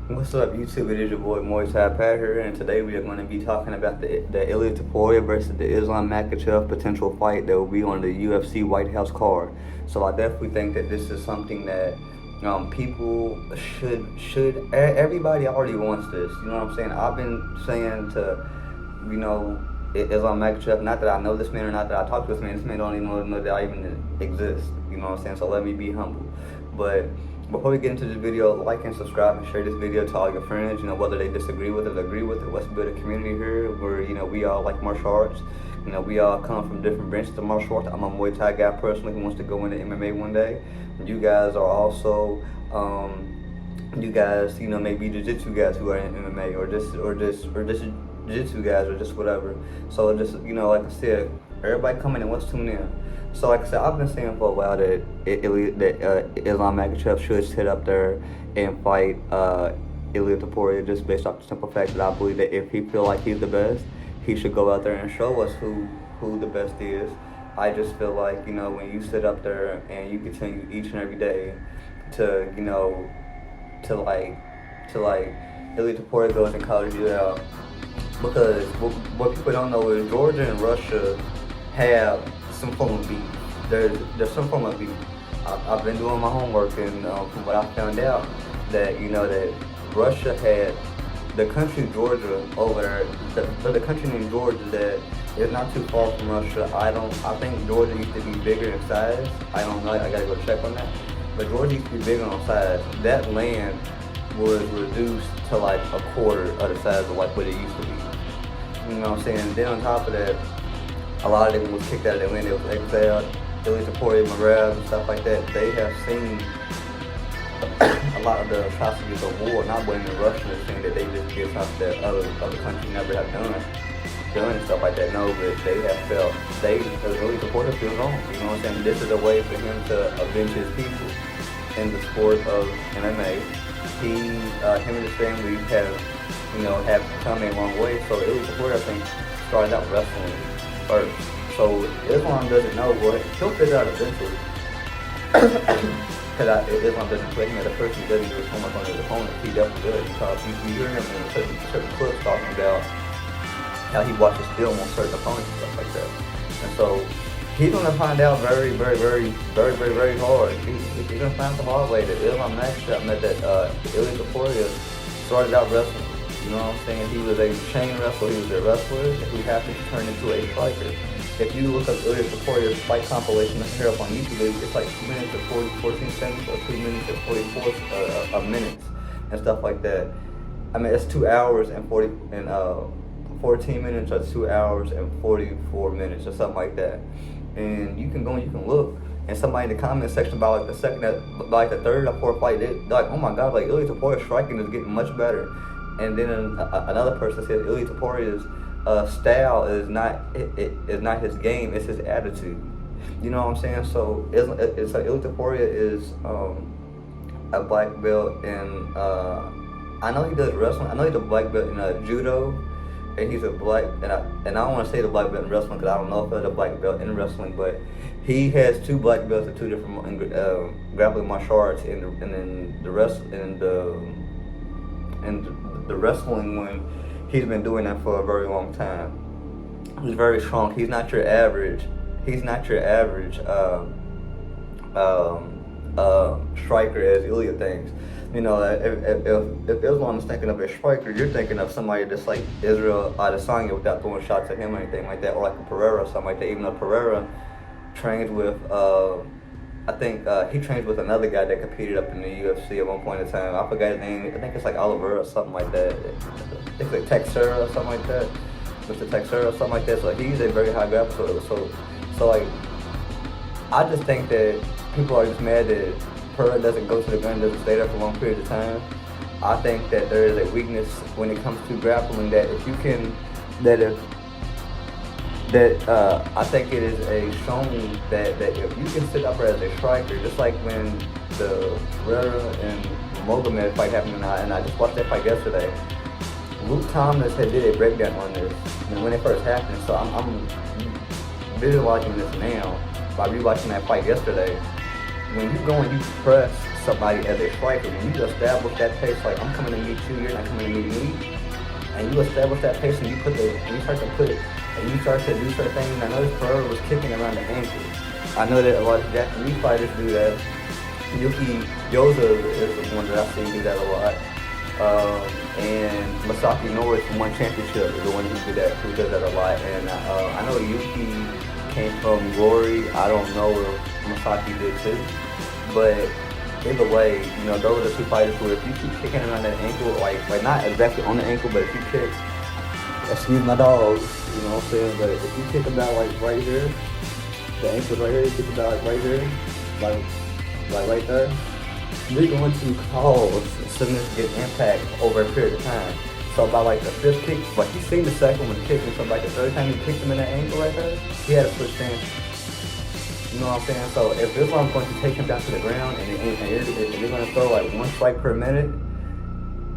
What's up, YouTube? It is your boy Moise Pat here, and today we are going to be talking about the Ilya Topuria versus the Islam Makhachev potential fight that will be on the UFC White House card. So I definitely think that this is something that people everybody already wants this. You know what I'm saying? I've been saying to, Islam Makhachev, not that I know this man or not that I talk to this man. This man don't even know that I even exist. You know what I'm saying? So let me be humble. But before we get into this video, like and subscribe and share this video to all your friends, whether they disagree with it or agree with it. Let's build a community here where, we all like martial arts. We all come from different branches of martial arts. I'm a Muay Thai guy personally who wants to go into MMA one day. You guys are also, maybe jiu-jitsu guys who are in MMA or just jiu-jitsu guys or just whatever. So just, like I said, everybody coming in, let's tune in. So like I said, I've been saying for a while that Islam Makhachev should sit up there and fight Ilya Topuria just based off the simple fact that I believe that if he feel like he's the best, he should go out there and show us who the best is. I just feel like, when you sit up there and you continue each and every day to Ilya Topuria goes and calls you out, because what people don't know is Georgia and Russia have some form of beef. There's some form of beef. I've been doing my homework, and from what I found out, that that Russia had the country Georgia over there. The country named Georgia that is not too far from Russia. I think Georgia used to be bigger in size. I don't know. I gotta go check on that. But Georgia used to be bigger on size. That land was reduced to like a quarter of the size of like what it used to be. You know what I'm saying? And then on top of that, a lot of them was kicked out of their land. They was exiled. Ilya Topuria, Makhachev, and stuff like that. They have seen a lot of the atrocities of war. Not blaming Russia and saying that they just did something that other countries never have done and stuff like that. No, but they have felt Ilya Topuria feels wrong. You know what I'm saying? This is a way for him to avenge his people in the sport of MMA. Him and his family have come a long way. So Ilya Topuria, I think, started out wrestling first. So Islam doesn't know, well, he'll figure out eventually. Because Islam doesn't play him at first, he doesn't do his homework on his opponent. He definitely does, because you hear him in certain clips talking about how he watches film on certain opponents and stuff like that. And so he's gonna find out very, very, very, very, very, very hard. He's gonna find the hard way that Islam Makhachev met that Ilya Topuria started out wrestling. You know what I'm saying? He was a chain wrestler, he was a wrestler who happened to turn into a striker. If you look up Ilya Topuria's fight compilation here up on YouTube, it's like 2 minutes and 14 seconds or 2 minutes and 44 minutes and stuff like that. I mean, it's 2 hours and 14 minutes or 2 hours and 44 minutes or something like that. And you can go and you can look, and somebody in the comment section about like the third or fourth fight, they're like, oh my god, like Ilya Topuria's striking is getting much better. And then another person says Ilya Topuria's style is not his game, it's his attitude. You know what I'm saying? So it's like Ilya Topuria is a black belt in I know he does wrestling. I know he's a black belt in judo, and he's a black and I don't want to say the black belt in wrestling because I don't know if there's a black belt in wrestling, but he has 2 black belts in 2 different grappling martial arts in the wrestling one. He's been doing that for a very long time. He's very strong. He's not your average striker as Ilya thinks. If Islam is thinking of a striker, you're thinking of somebody that's like Israel Adesanya without throwing shots at him or anything like that, or like a Pereira or something like that. Even though Pereira trains with I think he trains with another guy that competed up in the UFC at one point in time. I forgot his name. I think it's like Oliver or something like that. It's like Texera or something like that. Mr. Texera or something like that. So he's a very high grappler. So like, I just think that people are just mad that Pereira doesn't go to the gun, doesn't stay there for long periods of time. I think that there is a weakness when it comes to grappling I think it is shown that if you can sit up there as a striker, just like when the Pereira and Mohamed fight happened, and I just watched that fight yesterday. Luke Thomas did a breakdown on this when it first happened, so I'm visualizing this now by rewatching that fight yesterday. When you go and you press somebody as a striker. When you establish that pace, like I'm coming to meet you, you're not coming to meet me, and you establish that pace, and you start to put, and you start to do certain things. I noticed Pereira was kicking around the ankle. I know that a lot of Japanese fighters do that. Yuki Yoza is the one that I see do that a lot. And Masaki Norris from One Championship is the one who does that a lot. And I know Yuki came from Glory. I don't know if Masaki did too. But either way, you know, those are the two fighters where if you keep kicking around that ankle, like not exactly on the ankle, but if you kick, excuse my dogs, you know what I'm saying? But if you kick about like right here, the ankle's right here, you kick about like right here, like right there, we're going to cause significant impact over a period of time. So by like the fifth kick, like he seen the second one kick, and so like the third time he kicked him in that ankle right there, he had a switch stance. You know what I'm saying? So if Islam's going to take him down to the ground and you're going to throw like one strike per minute,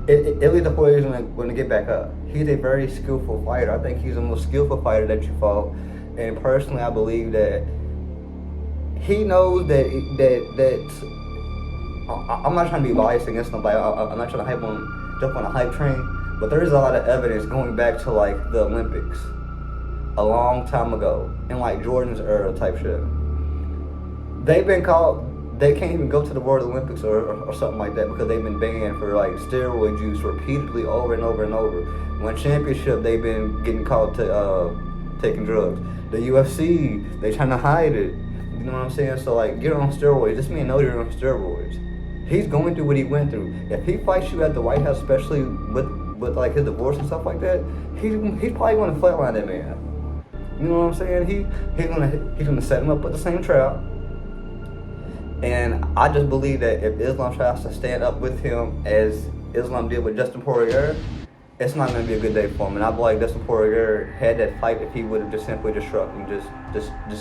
at least the player is going to get back up. He's a very skillful fighter. I think he's the most skillful fighter that you fought. And personally, I believe that he knows that I'm not trying to be biased against nobody. I'm not trying to jump on a hype train. But there is a lot of evidence going back to like the Olympics a long time ago in like Jordan's era type shit. They've been called, they can't even go to the World Olympics or something like that because they've been banned for like steroid use repeatedly over and over and over. One championship, they've been getting caught to taking drugs. The UFC, they trying to hide it. You know what I'm saying? So like, get on steroids. This man knows you're on steroids. He's going through what he went through. If he fights you at the White House, especially with like his divorce and stuff like that, he's probably going to flatline that man. You know what I'm saying? He's gonna set him up with the same trap. And I just believe that if Islam tries to stand up with him as Islam did with Dustin Poirier, it's not going to be a good day for him. And I believe Dustin Poirier had that fight if he would have just simply just struck and just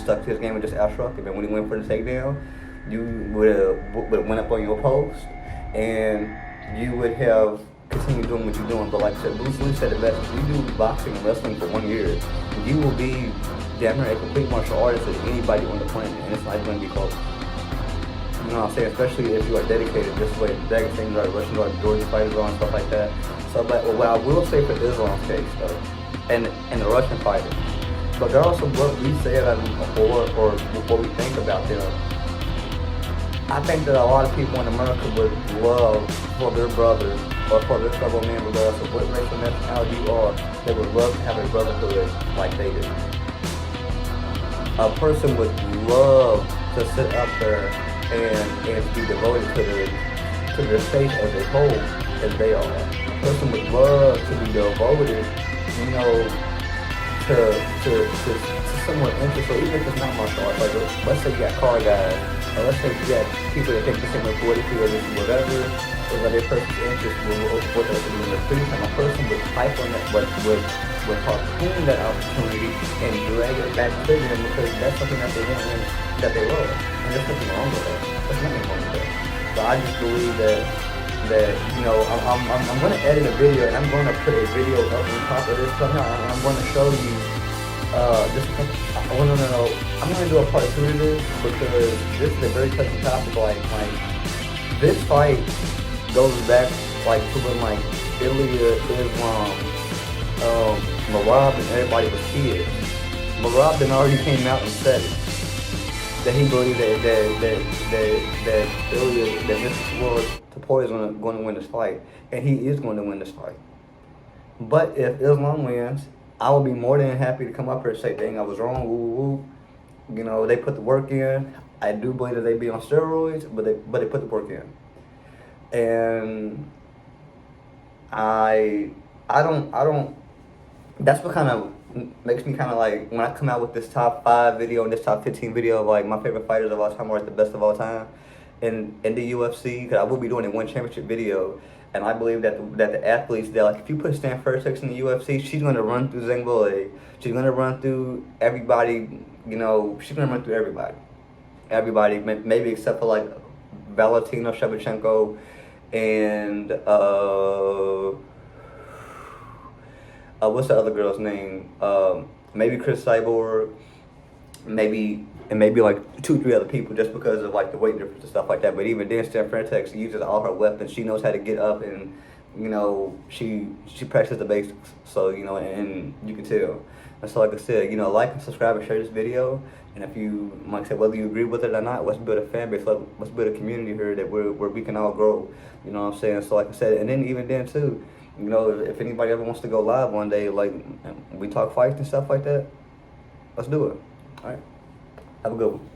stuck to his game and just outstruck him. And when he went for the takedown, you would have went up on your post and you would have continued doing what you're doing. But like I said, Bruce Lee said it best: if you do boxing and wrestling for 1 year, you will be damn near a complete martial artist as anybody on the planet, and it's not going to be close. You know what I'm saying? Especially if you are dedicated this way. Dragon things like Russian like Georgia fighters and stuff like that. So, but what I will say for Islam's case though, and the Russian fighter, but regardless of what we say about them before or what we think about them, I think that a lot of people in America would love for their brothers or for their fellow men, regardless of what racial nationality you are, they would love to have a brotherhood like they do. A person would love to sit up there and be devoted to their faith as a whole as they are. A person would love to be devoted, you know, to someone interest. So even if it's not martial arts, like let's say you got car guys, or let's say you got people that think the same way politically or just whatever, or that their person's interest with what they're doing in their free time. A person would hype on that, would harpoon that opportunity and drag it back to them because that's something that they want and that they love. And there's nothing wrong with that. There's nothing wrong with that. But I just believe that you know, I'm going to edit a video and I'm going to put a video up on top of this somehow, and I'm going to show you just I want to know. I'm going to do a part 2 of this because this is a very touchy topic. Like this fight goes back like to when like Ilya, Islam, Marab and everybody was kids. Marab then already came out and said it. That he believed that Ilya, that Mr. Topuria is going to win this fight. And he is going to win this fight. But if Islam wins, I will be more than happy to come up here and say, dang, I was wrong, woo, woo, woo. You know, they put the work in. I do believe that they be on steroids, but they put the work in. And I don't, that's what kind of makes me kind of like, when I come out with this top 5 video and this top 15 video of like my favorite fighters of all time or the best of all time in the UFC, because I will be doing a one championship video, and I believe that the athletes, they're like, if you put Stan First in the UFC, she's going to run through Zhang Weili, she's going to run through everybody, you know, she's going to run through everybody, maybe except for like Valentina Shevchenko and what's the other girl's name? Maybe Chris Cyborg, maybe and maybe like 2, 3 other people just because of like the weight difference and stuff like that. But even then, Steph Frentex uses all her weapons. She knows how to get up, and she practices the basics. So and you can tell. And so, like I said, like and subscribe and share this video. And if you, like I said, whether you agree with it or not, let's build a fan base. Let's build a community here that where we can all grow. You know what I'm saying? So, like I said, and then even then too, if anybody ever wants to go live one day, like we talk fights and stuff like that, let's do it. All right. Have a good one.